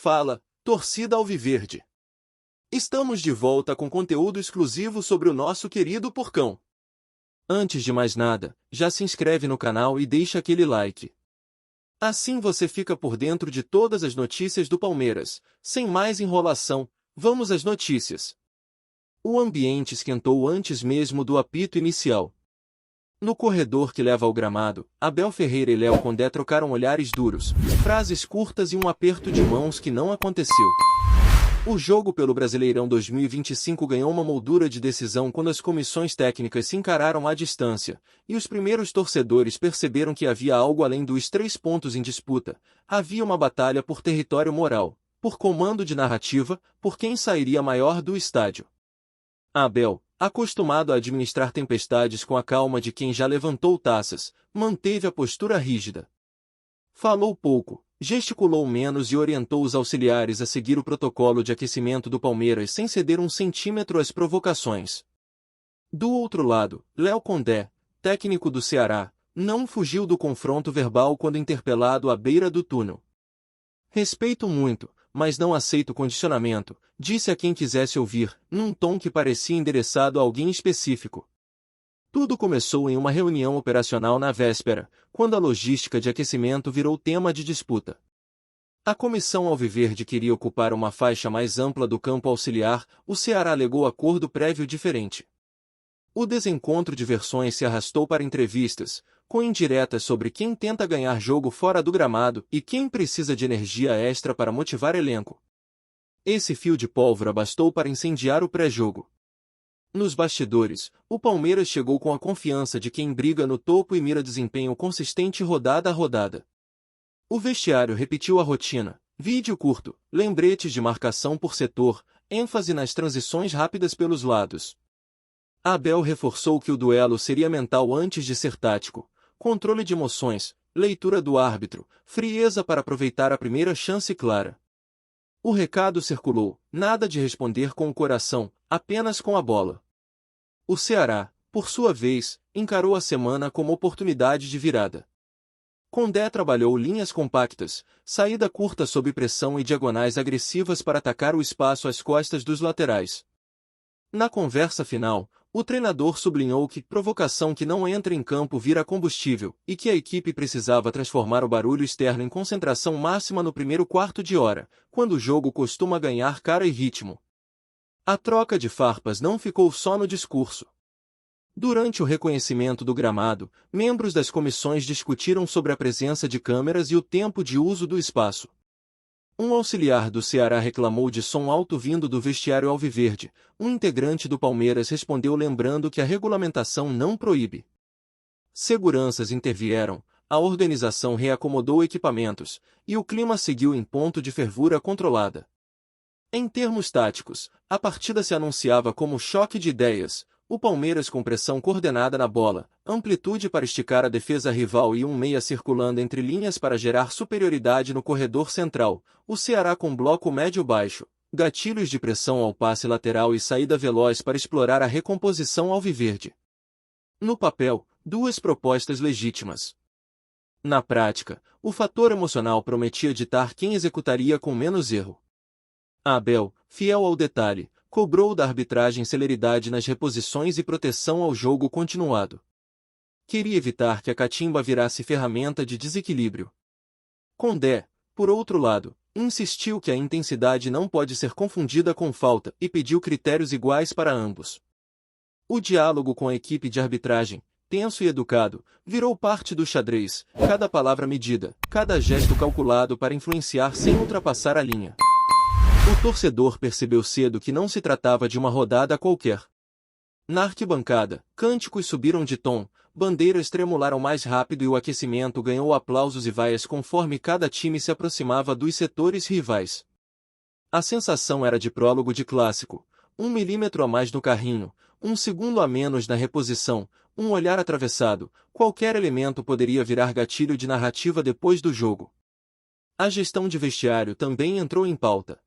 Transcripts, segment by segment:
Fala, torcida alviverde! Estamos de volta com conteúdo exclusivo sobre o nosso querido Porcão. Antes de mais nada, já se inscreve no canal e deixa aquele like. Assim você fica por dentro de todas as notícias do Palmeiras. Sem mais enrolação, vamos às notícias. O ambiente esquentou antes mesmo do apito inicial. No corredor que leva ao gramado, Abel Ferreira e Léo Condé trocaram olhares duros, frases curtas e um aperto de mãos que não aconteceu. O jogo pelo Brasileirão 2025 ganhou uma moldura de decisão quando as comissões técnicas se encararam à distância, e os primeiros torcedores perceberam que havia algo além dos 3 pontos em disputa. Havia uma batalha por território moral, por comando de narrativa, por quem sairia maior do estádio. Abel, acostumado a administrar tempestades com a calma de quem já levantou taças, manteve a postura rígida. Falou pouco, gesticulou menos e orientou os auxiliares a seguir o protocolo de aquecimento do Palmeiras sem ceder um centímetro às provocações. Do outro lado, Léo Condé, técnico do Ceará, não fugiu do confronto verbal quando interpelado à beira do túnel. Respeito muito, mas não aceito condicionamento, disse a quem quisesse ouvir, num tom que parecia endereçado a alguém específico. Tudo começou em uma reunião operacional na véspera, quando a logística de aquecimento virou tema de disputa. A comissão alviverde queria ocupar uma faixa mais ampla do campo auxiliar, o Ceará alegou acordo prévio diferente. O desencontro de versões se arrastou para entrevistas, com indiretas sobre quem tenta ganhar jogo fora do gramado e quem precisa de energia extra para motivar elenco. Esse fio de pólvora bastou para incendiar o pré-jogo. Nos bastidores, o Palmeiras chegou com a confiança de quem briga no topo e mira desempenho consistente rodada a rodada. O vestiário repetiu a rotina, vídeo curto, lembretes de marcação por setor, ênfase nas transições rápidas pelos lados. Abel reforçou que o duelo seria mental antes de ser tático, controle de emoções, leitura do árbitro, frieza para aproveitar a primeira chance clara. O recado circulou, nada de responder com o coração, apenas com a bola. O Ceará, por sua vez, encarou a semana como oportunidade de virada. Condé trabalhou linhas compactas, saída curta sob pressão e diagonais agressivas para atacar o espaço às costas dos laterais. Na conversa final, o treinador sublinhou que provocação que não entra em campo vira combustível e que a equipe precisava transformar o barulho externo em concentração máxima no primeiro quarto de hora, quando o jogo costuma ganhar cara e ritmo. A troca de farpas não ficou só no discurso. Durante o reconhecimento do gramado, membros das comissões discutiram sobre a presença de câmeras e o tempo de uso do espaço. Um auxiliar do Ceará reclamou de som alto vindo do vestiário alviverde. Um integrante do Palmeiras respondeu lembrando que a regulamentação não proíbe. Seguranças intervieram, a organização reacomodou equipamentos, e o clima seguiu em ponto de fervura controlada. Em termos táticos, a partida se anunciava como choque de ideias, o Palmeiras com pressão coordenada na bola, amplitude para esticar a defesa rival e um meia circulando entre linhas para gerar superioridade no corredor central, o Ceará com bloco médio-baixo, gatilhos de pressão ao passe lateral e saída veloz para explorar a recomposição alviverde. No papel, duas propostas legítimas. Na prática, o fator emocional prometia ditar quem executaria com menos erro. Abel, fiel ao detalhe, cobrou da arbitragem celeridade nas reposições e proteção ao jogo continuado. Queria evitar que a catimba virasse ferramenta de desequilíbrio. Condé, por outro lado, insistiu que a intensidade não pode ser confundida com falta e pediu critérios iguais para ambos. O diálogo com a equipe de arbitragem, tenso e educado, virou parte do xadrez, cada palavra medida, cada gesto calculado para influenciar sem ultrapassar a linha. O torcedor percebeu cedo que não se tratava de uma rodada qualquer. Na arquibancada, cânticos subiram de tom, bandeiras tremularam mais rápido e o aquecimento ganhou aplausos e vaias conforme cada time se aproximava dos setores rivais. A sensação era de prólogo de clássico, 1 milímetro a mais no carrinho, 1 segundo a menos na reposição, um olhar atravessado, qualquer elemento poderia virar gatilho de narrativa depois do jogo. A gestão de vestiário também entrou em pauta.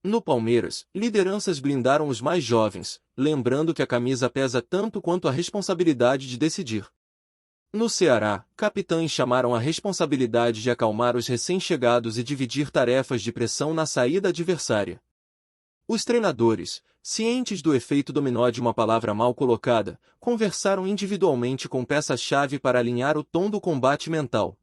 No Palmeiras, lideranças blindaram os mais jovens, lembrando que a camisa pesa tanto quanto a responsabilidade de decidir. No Ceará, capitães chamaram a responsabilidade de acalmar os recém-chegados e dividir tarefas de pressão na saída adversária. Os treinadores, cientes do efeito dominó de uma palavra mal colocada, conversaram individualmente com peças-chave para alinhar o tom do combate mental.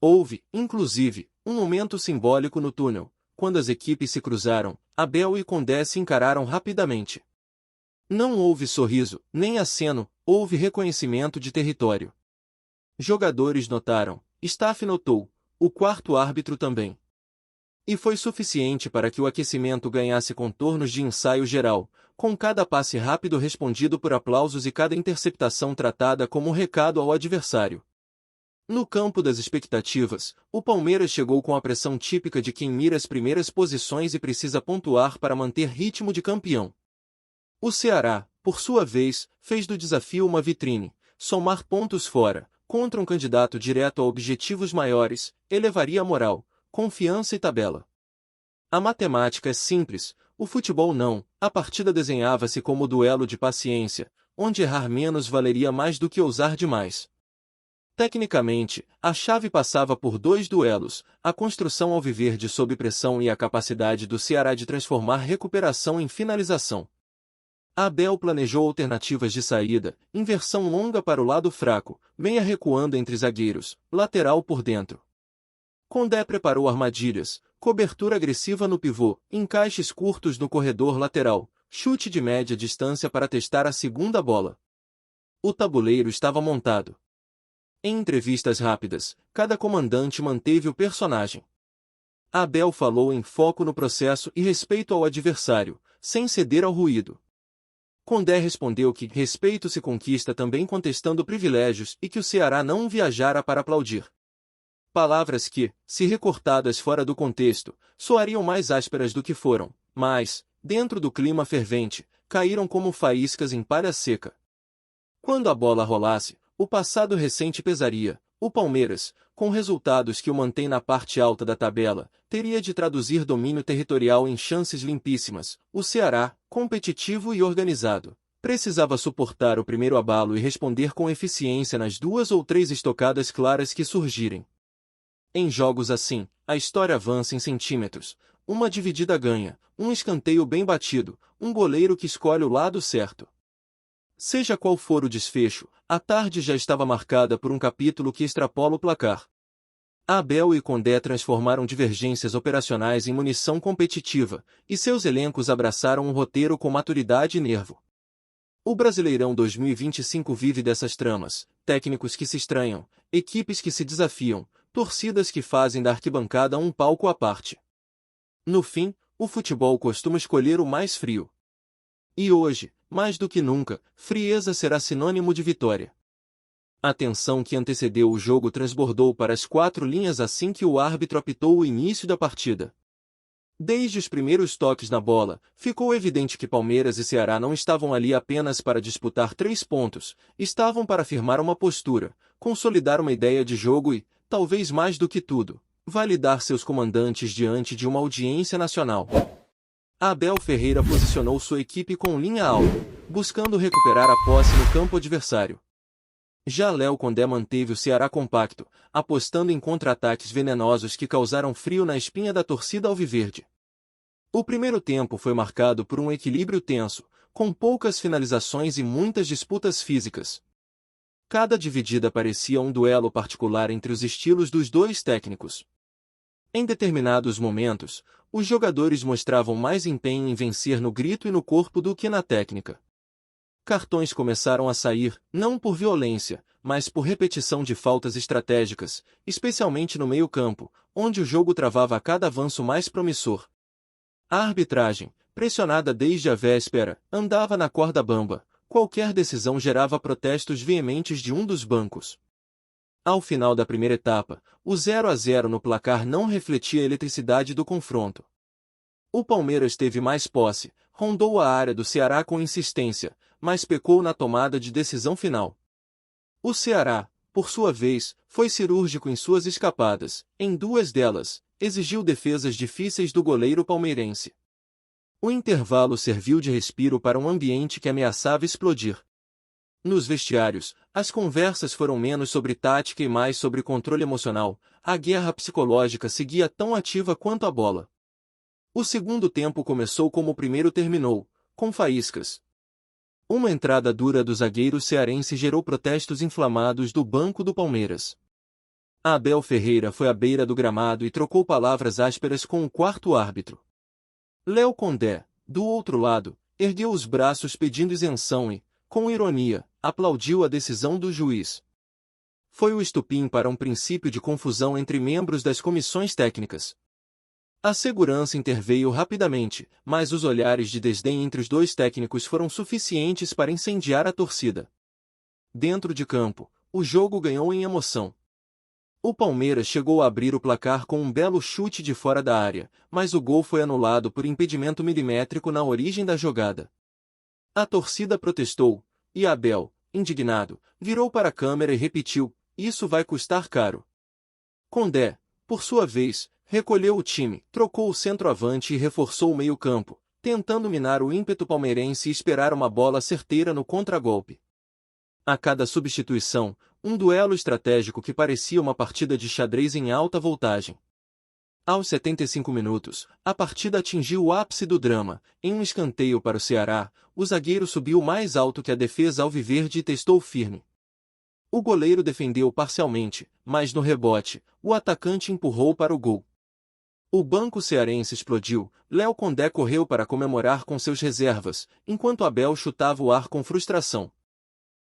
Houve, inclusive, um momento simbólico no túnel, quando as equipes se cruzaram, Abel e Condé se encararam rapidamente. Não houve sorriso, nem aceno, houve reconhecimento de território. Jogadores notaram, staff notou, o quarto árbitro também. E foi suficiente para que o aquecimento ganhasse contornos de ensaio geral, com cada passe rápido respondido por aplausos e cada interceptação tratada como um recado ao adversário. No campo das expectativas, o Palmeiras chegou com a pressão típica de quem mira as primeiras posições e precisa pontuar para manter ritmo de campeão. O Ceará, por sua vez, fez do desafio uma vitrine. Somar pontos fora, contra um candidato direto a objetivos maiores, elevaria a moral, confiança e tabela. A matemática é simples, o futebol não. A partida desenhava-se como duelo de paciência, onde errar menos valeria mais do que ousar demais. Tecnicamente, a chave passava por dois duelos, a construção alviverde sob pressão e a capacidade do Ceará de transformar recuperação em finalização. Abel planejou alternativas de saída, inversão longa para o lado fraco, meia recuando entre zagueiros, lateral por dentro. Condé preparou armadilhas, cobertura agressiva no pivô, encaixes curtos no corredor lateral, chute de média distância para testar a segunda bola. O tabuleiro estava montado. Em entrevistas rápidas, cada comandante manteve o personagem. Abel falou em foco no processo e respeito ao adversário, sem ceder ao ruído. Condé respondeu que respeito se conquista também contestando privilégios e que o Ceará não viajara para aplaudir. Palavras que, se recortadas fora do contexto, soariam mais ásperas do que foram, mas, dentro do clima fervente, caíram como faíscas em palha seca. Quando a bola rolasse, o passado recente pesaria. O Palmeiras, com resultados que o mantém na parte alta da tabela, teria de traduzir domínio territorial em chances limpíssimas. O Ceará, competitivo e organizado, precisava suportar o primeiro abalo e responder com eficiência nas 2 ou 3 estocadas claras que surgirem. Em jogos assim, a história avança em centímetros. Uma dividida ganha, um escanteio bem batido, um goleiro que escolhe o lado certo. Seja qual for o desfecho, a tarde já estava marcada por um capítulo que extrapola o placar. Abel e Condé transformaram divergências operacionais em munição competitiva, e seus elencos abraçaram um roteiro com maturidade e nervo. O Brasileirão 2025 vive dessas tramas, técnicos que se estranham, equipes que se desafiam, torcidas que fazem da arquibancada um palco à parte. No fim, o futebol costuma escolher o mais frio. E hoje, mais do que nunca, frieza será sinônimo de vitória. A tensão que antecedeu o jogo transbordou para as 4 linhas assim que o árbitro apitou o início da partida. Desde os primeiros toques na bola, ficou evidente que Palmeiras e Ceará não estavam ali apenas para disputar 3 pontos, estavam para firmar uma postura, consolidar uma ideia de jogo e, talvez mais do que tudo, validar seus comandantes diante de uma audiência nacional. Abel Ferreira posicionou sua equipe com linha alta, buscando recuperar a posse no campo adversário. Já Léo Condé manteve o Ceará compacto, apostando em contra-ataques venenosos que causaram frio na espinha da torcida alviverde. O primeiro tempo foi marcado por um equilíbrio tenso, com poucas finalizações e muitas disputas físicas. Cada dividida parecia um duelo particular entre os estilos dos dois técnicos. Em determinados momentos, os jogadores mostravam mais empenho em vencer no grito e no corpo do que na técnica. Cartões começaram a sair, não por violência, mas por repetição de faltas estratégicas, especialmente no meio-campo, onde o jogo travava a cada avanço mais promissor. A arbitragem, pressionada desde a véspera, andava na corda bamba. Qualquer decisão gerava protestos veementes de um dos bancos. Ao final da primeira etapa, o 0-0 no placar não refletia a eletricidade do confronto. O Palmeiras teve mais posse, rondou a área do Ceará com insistência, mas pecou na tomada de decisão final. O Ceará, por sua vez, foi cirúrgico em suas escapadas. Em 2 delas, exigiu defesas difíceis do goleiro palmeirense. O intervalo serviu de respiro para um ambiente que ameaçava explodir. Nos vestiários, As conversas foram menos sobre tática e mais sobre controle emocional. A guerra psicológica seguia tão ativa quanto a bola. O segundo tempo começou como o primeiro terminou, com faíscas. Uma entrada dura do zagueiro cearense gerou protestos inflamados do banco do Palmeiras. Abel Ferreira foi à beira do gramado e trocou palavras ásperas com o quarto árbitro. Léo Condé, do outro lado, ergueu os braços pedindo isenção e, com ironia, aplaudiu a decisão do juiz. Foi o estopim para um princípio de confusão entre membros das comissões técnicas. A segurança interveio rapidamente, mas os olhares de desdém entre os dois técnicos foram suficientes para incendiar a torcida. Dentro de campo, o jogo ganhou em emoção. O Palmeiras chegou a abrir o placar com um belo chute de fora da área, mas o gol foi anulado por impedimento milimétrico na origem da jogada. A torcida protestou, e Abel, indignado, virou para a câmera e repetiu: "Isso vai custar caro." Condé, por sua vez, recolheu o time, trocou o centroavante e reforçou o meio-campo, tentando minar o ímpeto palmeirense e esperar uma bola certeira no contragolpe. A cada substituição, um duelo estratégico que parecia uma partida de xadrez em alta voltagem. Aos 75 minutos, a partida atingiu o ápice do drama. Em um escanteio para o Ceará, o zagueiro subiu mais alto que a defesa alviverde e testou firme. O goleiro defendeu parcialmente, mas no rebote, o atacante empurrou para o gol. O banco cearense explodiu. Léo Condé correu para comemorar com seus reservas, enquanto Abel chutava o ar com frustração.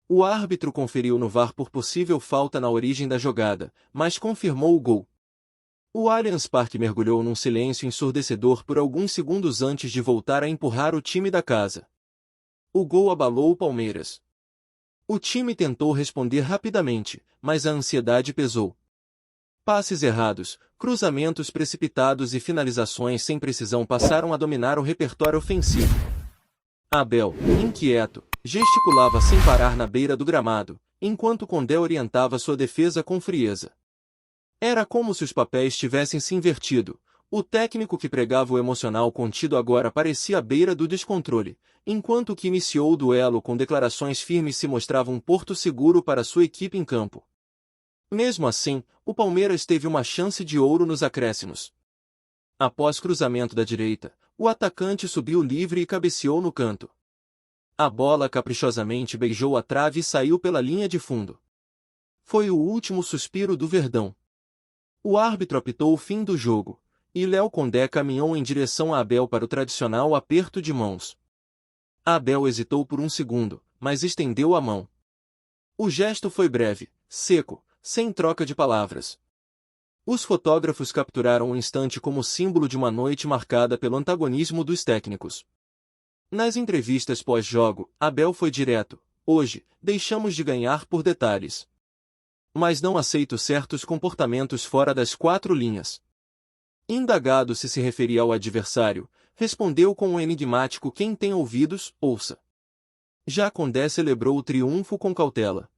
O árbitro conferiu no VAR por possível falta na origem da jogada, mas confirmou o gol. O Allianz Parque mergulhou num silêncio ensurdecedor por alguns segundos antes de voltar a empurrar o time da casa. O gol abalou o Palmeiras. O time tentou responder rapidamente, mas a ansiedade pesou. Passes errados, cruzamentos precipitados e finalizações sem precisão passaram a dominar o repertório ofensivo. Abel, inquieto, gesticulava sem parar na beira do gramado, enquanto Condé orientava sua defesa com frieza. Era como se os papéis tivessem se invertido. O técnico que pregava o emocional contido agora parecia à beira do descontrole, enquanto o que iniciou o duelo com declarações firmes se mostrava um porto seguro para sua equipe em campo. Mesmo assim, o Palmeiras teve uma chance de ouro nos acréscimos. Após cruzamento da direita, o atacante subiu livre e cabeceou no canto. A bola caprichosamente beijou a trave e saiu pela linha de fundo. Foi o último suspiro do Verdão. O árbitro apitou o fim do jogo, e Léo Condé caminhou em direção a Abel para o tradicional aperto de mãos. Abel hesitou por um segundo, mas estendeu a mão. O gesto foi breve, seco, sem troca de palavras. Os fotógrafos capturaram o instante como símbolo de uma noite marcada pelo antagonismo dos técnicos. Nas entrevistas pós-jogo, Abel foi direto: "Hoje, deixamos de ganhar por detalhes. Mas não aceito certos comportamentos fora das quatro linhas." Indagado se referia ao adversário, respondeu com um enigmático "Quem tem ouvidos, ouça." Já Condé celebrou o triunfo com cautela.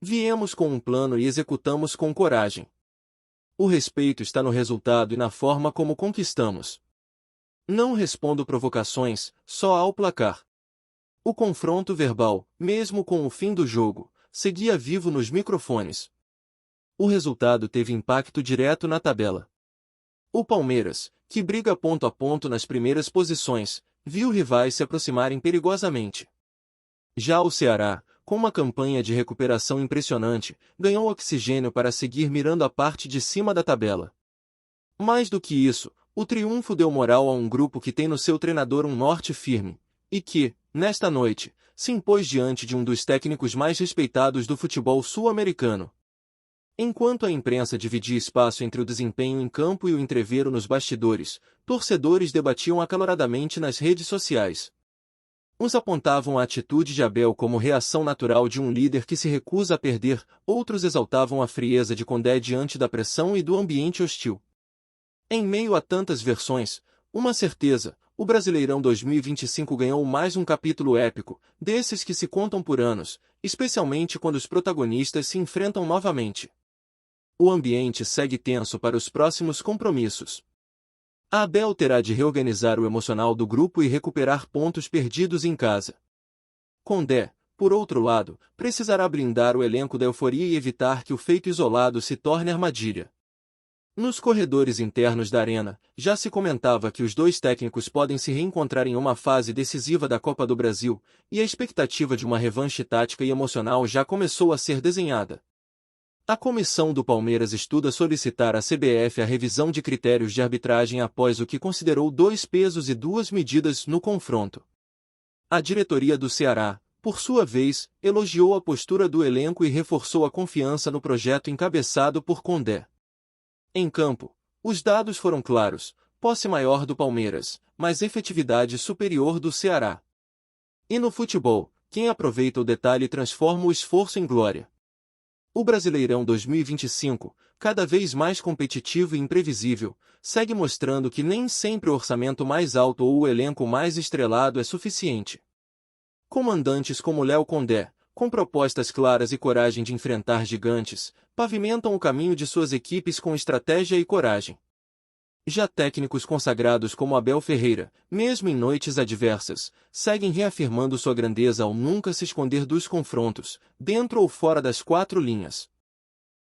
"Viemos com um plano e executamos com coragem. O respeito está no resultado e na forma como conquistamos. Não respondo provocações, só ao placar." O confronto verbal, mesmo com o fim do jogo, seguia vivo nos microfones. O resultado teve impacto direto na tabela. O Palmeiras, que briga ponto a ponto nas primeiras posições, viu rivais se aproximarem perigosamente. Já o Ceará, com uma campanha de recuperação impressionante, ganhou oxigênio para seguir mirando a parte de cima da tabela. Mais do que isso, o triunfo deu moral a um grupo que tem no seu treinador um norte firme, e que, nesta noite, se impôs diante de um dos técnicos mais respeitados do futebol sul-americano. Enquanto a imprensa dividia espaço entre o desempenho em campo e o entrevero nos bastidores, torcedores debatiam acaloradamente nas redes sociais. Uns apontavam a atitude de Abel como reação natural de um líder que se recusa a perder, outros exaltavam a frieza de Condé diante da pressão e do ambiente hostil. Em meio a tantas versões, uma certeza: o Brasileirão 2025 ganhou mais um capítulo épico, desses que se contam por anos, especialmente quando os protagonistas se enfrentam novamente. O ambiente segue tenso para os próximos compromissos. A Abel terá de reorganizar o emocional do grupo e recuperar pontos perdidos em casa. Condé, por outro lado, precisará blindar o elenco da euforia e evitar que o feito isolado se torne armadilha. Nos corredores internos da arena, já se comentava que os dois técnicos podem se reencontrar em uma fase decisiva da Copa do Brasil, e a expectativa de uma revanche tática e emocional já começou a ser desenhada. A comissão do Palmeiras estuda solicitar à CBF a revisão de critérios de arbitragem após o que considerou 2 pesos e 2 medidas no confronto. A diretoria do Ceará, por sua vez, elogiou a postura do elenco e reforçou a confiança no projeto encabeçado por Condé. Em campo, os dados foram claros: posse maior do Palmeiras, mas efetividade superior do Ceará. E no futebol, quem aproveita o detalhe transforma o esforço em glória. O Brasileirão 2025, cada vez mais competitivo e imprevisível, segue mostrando que nem sempre o orçamento mais alto ou o elenco mais estrelado é suficiente. Comandantes como Léo Condé, com propostas claras e coragem de enfrentar gigantes, pavimentam o caminho de suas equipes com estratégia e coragem. Já técnicos consagrados como Abel Ferreira, mesmo em noites adversas, seguem reafirmando sua grandeza ao nunca se esconder dos confrontos, dentro ou fora das 4 linhas.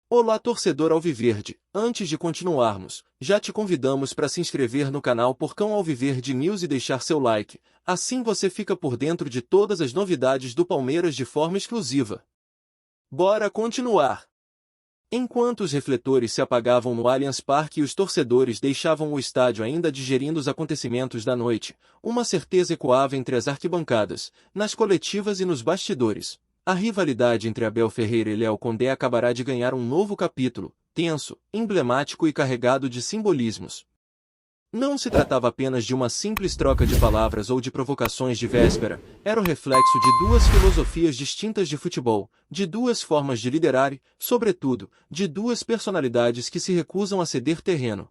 Olá, torcedor alviverde, antes de continuarmos, já te convidamos para se inscrever no canal Porcão Alviverde News e deixar seu like, assim você fica por dentro de todas as novidades do Palmeiras de forma exclusiva. Bora continuar! Enquanto os refletores se apagavam no Allianz Parque e os torcedores deixavam o estádio ainda digerindo os acontecimentos da noite, uma certeza ecoava entre as arquibancadas, nas coletivas e nos bastidores. A rivalidade entre Abel Ferreira e Léo Condé acabará de ganhar um novo capítulo, tenso, emblemático e carregado de simbolismos. Não se tratava apenas de uma simples troca de palavras ou de provocações de véspera, era o reflexo de 2 filosofias distintas de futebol, de 2 formas de liderar e, sobretudo, de 2 personalidades que se recusam a ceder terreno.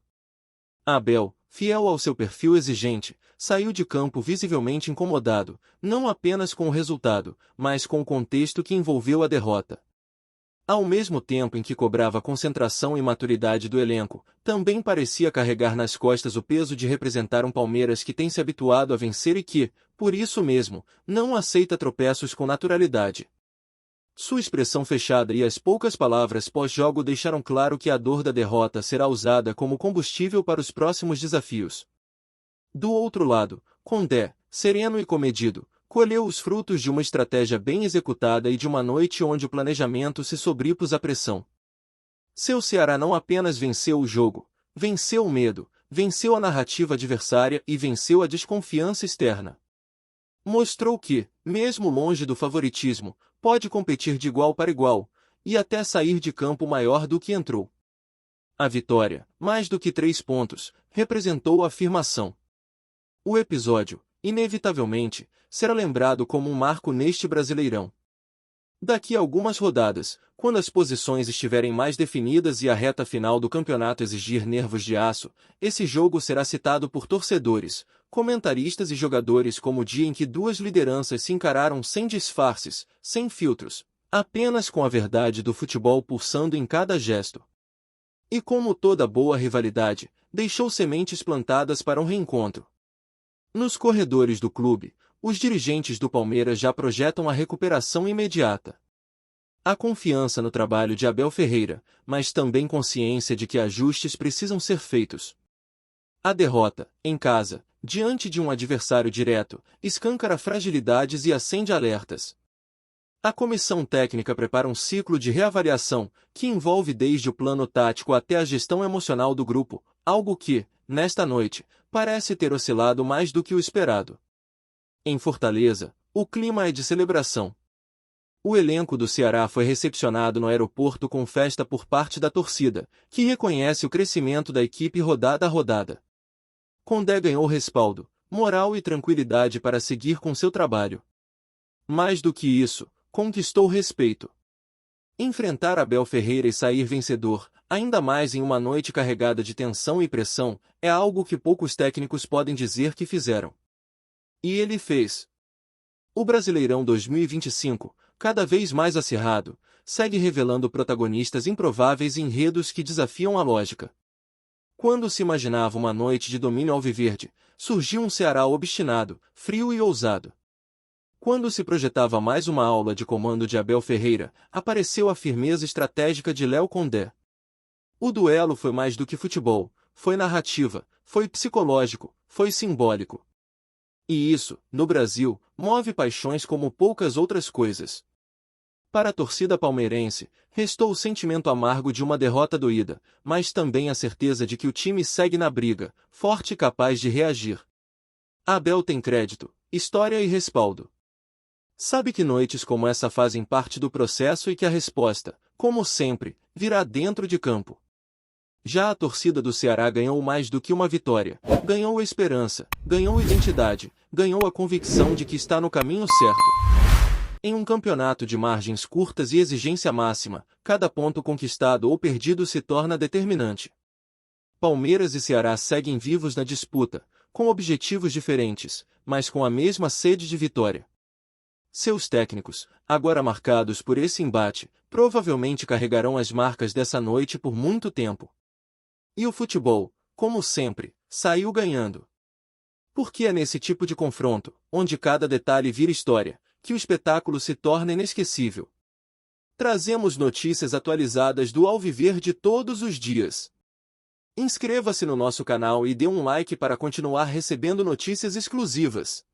Abel, fiel ao seu perfil exigente, saiu de campo visivelmente incomodado, não apenas com o resultado, mas com o contexto que envolveu a derrota. Ao mesmo tempo em que cobrava concentração e maturidade do elenco, também parecia carregar nas costas o peso de representar um Palmeiras que tem se habituado a vencer e que, por isso mesmo, não aceita tropeços com naturalidade. Sua expressão fechada e as poucas palavras pós-jogo deixaram claro que a dor da derrota será usada como combustível para os próximos desafios. Do outro lado, Condé, sereno e comedido, colheu os frutos de uma estratégia bem executada e de uma noite onde o planejamento se sobrepôs à pressão. Seu Ceará não apenas venceu o jogo, venceu o medo, venceu a narrativa adversária e venceu a desconfiança externa. Mostrou que, mesmo longe do favoritismo, pode competir de igual para igual, e até sair de campo maior do que entrou. A vitória, mais do que 3 pontos, representou a afirmação. O episódio, inevitavelmente, será lembrado como um marco neste Brasileirão. Daqui a algumas rodadas, quando as posições estiverem mais definidas e a reta final do campeonato exigir nervos de aço, esse jogo será citado por torcedores, comentaristas e jogadores como o dia em que 2 lideranças se encararam sem disfarces, sem filtros, apenas com a verdade do futebol pulsando em cada gesto. E como toda boa rivalidade, deixou sementes plantadas para um reencontro. Nos corredores do clube, os dirigentes do Palmeiras já projetam a recuperação imediata. Há confiança no trabalho de Abel Ferreira, mas também consciência de que ajustes precisam ser feitos. A derrota, em casa, diante de um adversário direto, escancara fragilidades e acende alertas. A comissão técnica prepara um ciclo de reavaliação, que envolve desde o plano tático até a gestão emocional do grupo, algo que, nesta noite, parece ter oscilado mais do que o esperado. Em Fortaleza, o clima é de celebração. O elenco do Ceará foi recepcionado no aeroporto com festa por parte da torcida, que reconhece o crescimento da equipe rodada a rodada. Condé ganhou respaldo, moral e tranquilidade para seguir com seu trabalho. Mais do que isso, conquistou respeito. Enfrentar Abel Ferreira e sair vencedor, ainda mais em uma noite carregada de tensão e pressão, é algo que poucos técnicos podem dizer que fizeram. E ele fez. O Brasileirão 2025, cada vez mais acirrado, segue revelando protagonistas improváveis e enredos que desafiam a lógica. Quando se imaginava uma noite de domínio alviverde, surgiu um Ceará obstinado, frio e ousado. Quando se projetava mais uma aula de comando de Abel Ferreira, apareceu a firmeza estratégica de Léo Condé. O duelo foi mais do que futebol, foi narrativa, foi psicológico, foi simbólico. E isso, no Brasil, move paixões como poucas outras coisas. Para a torcida palmeirense, restou o sentimento amargo de uma derrota doída, mas também a certeza de que o time segue na briga, forte e capaz de reagir. Abel tem crédito, história e respaldo. Sabe que noites como essa fazem parte do processo e que a resposta, como sempre, virá dentro de campo. Já a torcida do Ceará ganhou mais do que uma vitória. Ganhou a esperança, ganhou identidade, ganhou a convicção de que está no caminho certo. Em um campeonato de margens curtas e exigência máxima, cada ponto conquistado ou perdido se torna determinante. Palmeiras e Ceará seguem vivos na disputa, com objetivos diferentes, mas com a mesma sede de vitória. Seus técnicos, agora marcados por esse embate, provavelmente carregarão as marcas dessa noite por muito tempo. E o futebol, como sempre, saiu ganhando. Porque é nesse tipo de confronto, onde cada detalhe vira história, que o espetáculo se torna inesquecível. Trazemos notícias atualizadas do Alviverde todos os dias. Inscreva-se no nosso canal e dê um like para continuar recebendo notícias exclusivas.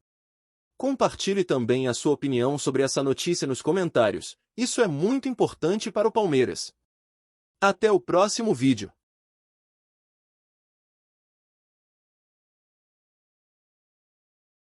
Compartilhe também a sua opinião sobre essa notícia nos comentários, isso é muito importante para o Palmeiras. Até o próximo vídeo.